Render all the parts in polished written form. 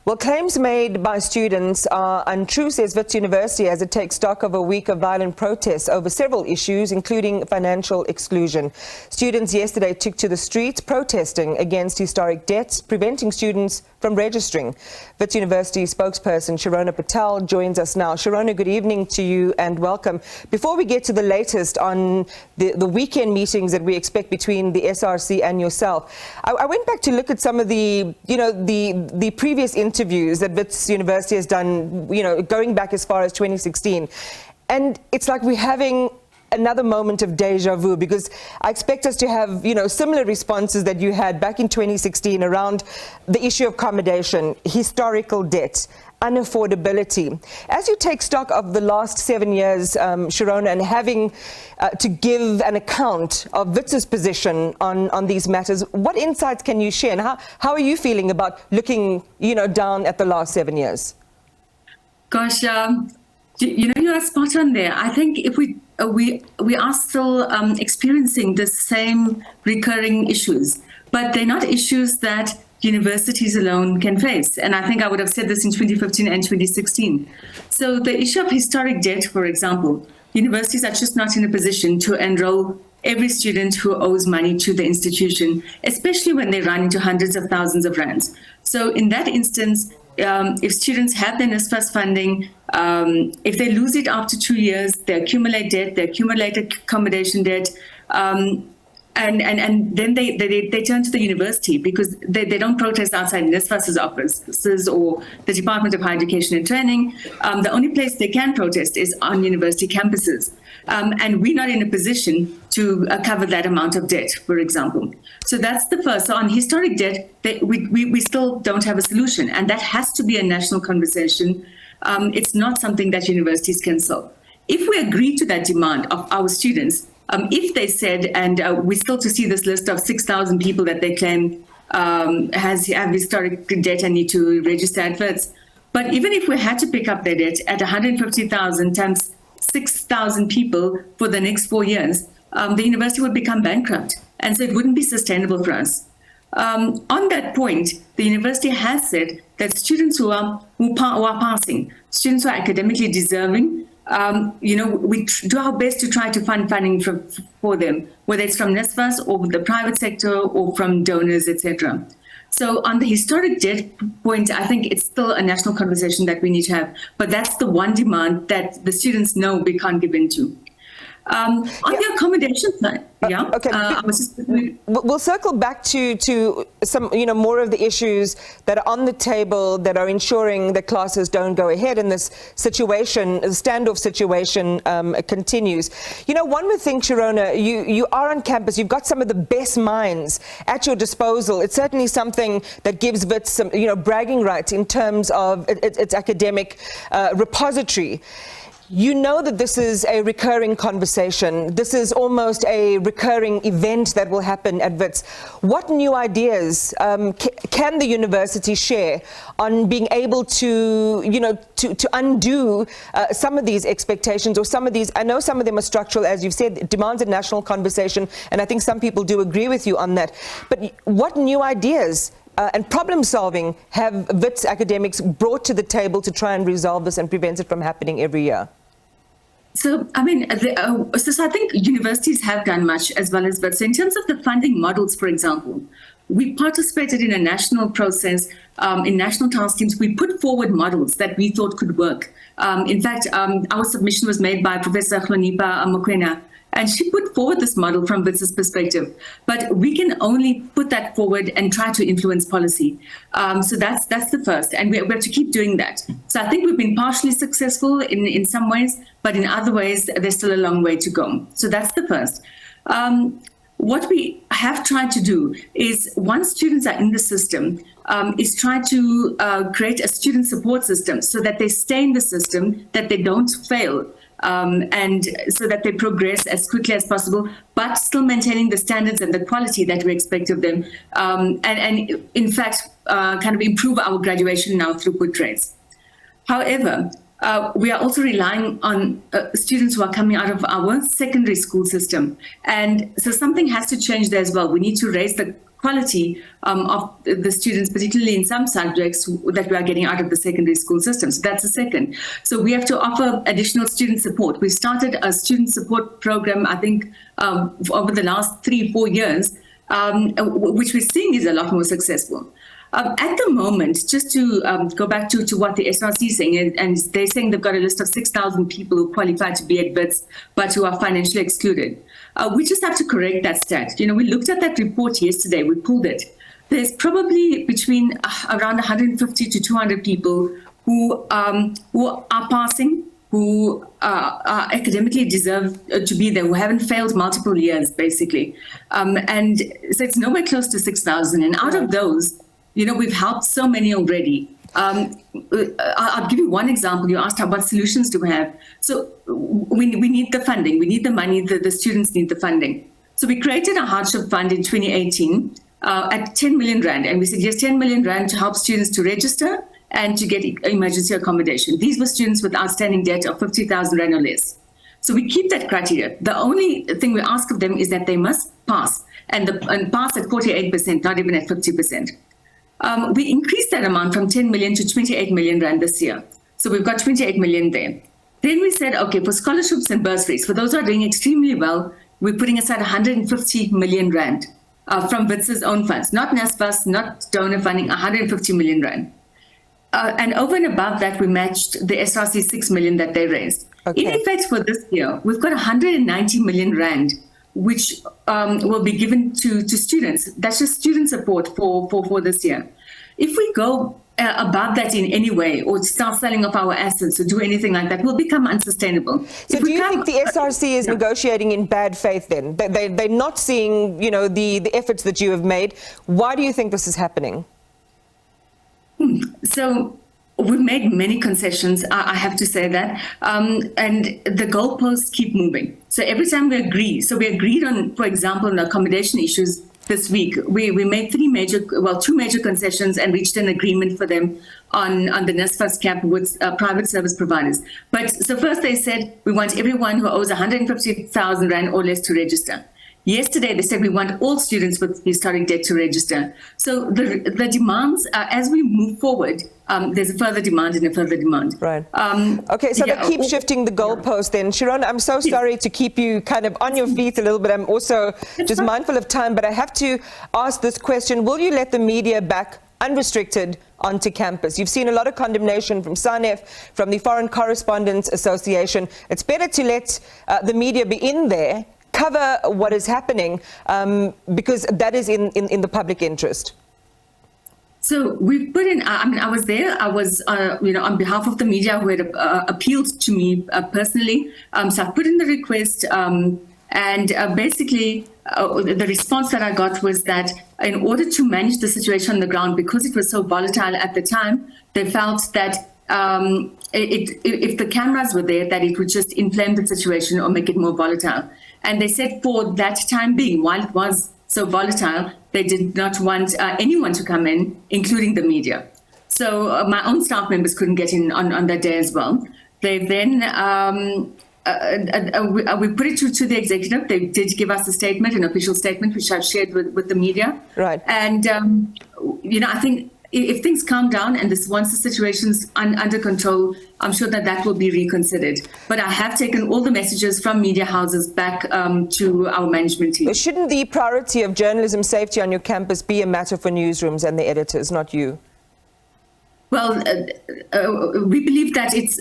Well, claims made by students are untrue, says WITS University, as it takes stock of a week of violent protests over several issues, including financial exclusion. Students yesterday took to the streets protesting against historic debts, preventing students from registering. WITS University Spokesperson Shirona Patel joins us now. Shirona, good evening to you and welcome. Before we get to the latest on the weekend meetings that we expect between the SRC and yourself, I went back to look at some of the previous interviews that WITS University has done, going back as far as 2016. And it's like we're having another moment of deja vu, because I expect us to have, similar responses that you had back in 2016 around the issue of accommodation, historical debt, unaffordability. As you take stock of the last 7 years, Shirona, and having to give an account of WITS's position on these matters, what insights can you share, and how are you feeling about looking, down at the last 7 years? Gosh, you are spot on there. I think if we are still experiencing the same recurring issues, but they're not issues that universities alone can face. And I think I would have said this in 2015 and 2016. So the issue of historic debt, for example, universities are just not in a position to enroll every student who owes money to the institution, especially when they run into hundreds of thousands of rands. So in that instance, if students have their NSFAS funding, if they lose it after 2 years, they accumulate debt, they accumulate accommodation debt, and then they turn to the university because they don't protest outside NSFAS's offices or the Department of Higher Education and Training. The only place they can protest is on university campuses. And we're not in a position to cover that amount of debt, for example. So that's the first. So on historic debt, we still don't have a solution, and that has to be a national conversation. It's not something that universities can solve. If we agree to that demand of our students, if they said, and we're still to see this list of 6,000 people that they claim have historic debt and need to register at WITS, but even if we had to pick up their debt at 150,000 times 6,000 people for the next 4 years, the university would become bankrupt. And so it wouldn't be sustainable for us. On that point, the university has said that students who are passing, students who are academically deserving, we do our best to try to fund funding for them, whether it's from NSFAS or the private sector or from donors, etc. So on the historic debt point, I think it's still a national conversation that we need to have. But that's the one demand that the students know we can't give in to. On the accommodation side, okay. We'll circle back to some, more of the issues that are on the table that are ensuring that classes don't go ahead, and this situation, the standoff situation, continues. One would think, Shirona, you are on campus, you've got some of the best minds at your disposal. It's certainly something that gives WITS some, bragging rights in terms of its academic repository. You know that this is a recurring conversation. This is almost a recurring event that will happen at WITS. What new ideas can the university share on being able to, to undo some of these expectations, or some of these? I know some of them are structural, as you've said. It demands a national conversation, and I think some people do agree with you on that. But what new ideas and problem solving have WITS academics brought to the table to try and resolve this and prevent it from happening every year? So, I mean, so I think universities have done much as well as WITS. So in terms of the funding models, for example, we participated in a national process, in national task teams. We put forward models that we thought could work. In fact, our submission was made by Professor Shirona Patel, and she put forward this model from WITS's perspective. But we can only put that forward and try to influence policy. So that's the first, and we have to keep doing that. So I think we've been partially successful in some ways, but in other ways, there's still a long way to go. So that's the first. What we have tried to do is, once students are in the system, is try to create a student support system so that they stay in the system, that they don't fail, and so that they progress as quickly as possible, but still maintaining the standards and the quality that we expect of them, and in fact, kind of improve our graduation now throughput rates. However, we are also relying on students who are coming out of our secondary school system. And so something has to change there as well. We need to raise the quality of the students, particularly in some subjects that we are getting out of the secondary school system. So that's the second. So we have to offer additional student support. We started a student support program, I think, over the last 3-4 years, which we're seeing is a lot more successful. At the moment, just to go back to what the SRC is saying, and they're saying they've got a list of 6,000 people who qualify to be at WITS, but who are financially excluded. We just have to correct that stat. You know, we looked at that report yesterday, we pulled it. There's probably between around 150 to 200 people who are passing, who are academically deserve to be there, who haven't failed multiple years, basically. And so it's nowhere close to 6,000. And out of those, you know, we've helped so many already. I'll give you one example. You asked what solutions do we have. So we need the funding. We need the money. The students need the funding. So we created a hardship fund in 2018 at 10 million rand. And we said, yes, 10 million rand to help students to register and to get emergency accommodation. These were students with outstanding debt of 50,000 rand or less. So we keep that criteria. The only thing we ask of them is that they must pass and pass at 48%, not even at 50%. We increased that amount from 10 million to 28 million rand this year. So we've got 28 million there. Then we said, okay, for scholarships and bursaries, for those who are doing extremely well, we're putting aside 150 million rand from WITS's own funds, not NSFAS, not donor funding, 150 million rand. And over and above that, we matched the SRC 6 million that they raised. Okay. In effect, for this year, we've got 190 million rand which will be given to students. That's just student support for this year. If we go above that in any way, or start selling off our assets or do anything like that, we'll become unsustainable. So do you think the SRC is negotiating in bad faith then? They're not seeing, you know, the efforts that you have made. Why do you think this is happening? So we've made many concessions, I have to say that, and the goalposts keep moving. So every time we agree, so we agreed on, for example, on accommodation issues this week, we made two major concessions and reached an agreement for them on the NSFAS cap with private service providers. But so first they said, we want everyone who owes 150,000 rand or less to register. Yesterday, they said we want all students with historic debt to register. So the demands, as we move forward, there's a further demand and a further demand. Right. Okay, so they keep shifting the goalpost then. Shirona, I'm so sorry to keep you kind of on your feet a little bit. I'm also just mindful of time, but I have to ask this question. Will you let the media back unrestricted onto campus? You've seen a lot of condemnation from SANEF, from the Foreign Correspondents Association. It's better to let the media be in there, cover what is happening, because that is in the public interest. So we've put in, I mean, I was there, I was, you know, on behalf of the media who had appealed to me personally. So I put in the request, and basically the response that I got was that in order to manage the situation on the ground, because it was so volatile at the time, they felt that if the cameras were there, that it would just inflame the situation or make it more volatile. And they said for that time being, while it was so volatile, they did not want anyone to come in, including the media. So my own staff members couldn't get in on that day as well. They then, we put it to the executive. They did give us a statement, an official statement, which I've shared with the media. Right. And, you know, I think if things calm down and once the situation's under control, I'm sure that will be reconsidered. But I have taken all the messages from media houses back to our management team. Shouldn't the priority of journalism safety on your campus be a matter for newsrooms and the editors, not you? Well, we believe that it's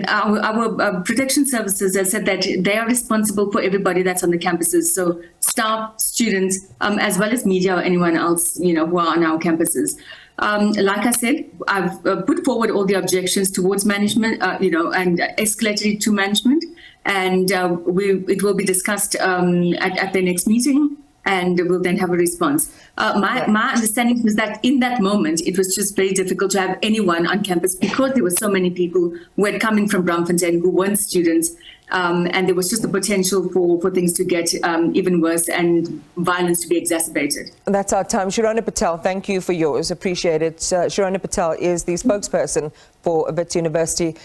our protection services have said that they are responsible for everybody that's on the campuses. So staff, students, as well as media or anyone else, you know, who are on our campuses. Like I said, I've put forward all the objections towards management, you know, and escalated it to management, and it will be discussed at the next meeting, and we'll then have a response. My understanding was that in that moment, it was just very difficult to have anyone on campus because there were so many people who had come in from Braamfontein who weren't students, and there was just the potential for things to get even worse and violence to be exacerbated. That's our time. Shirona Patel, thank you for yours. Appreciate it. Shirona Patel is the spokesperson for WITS University.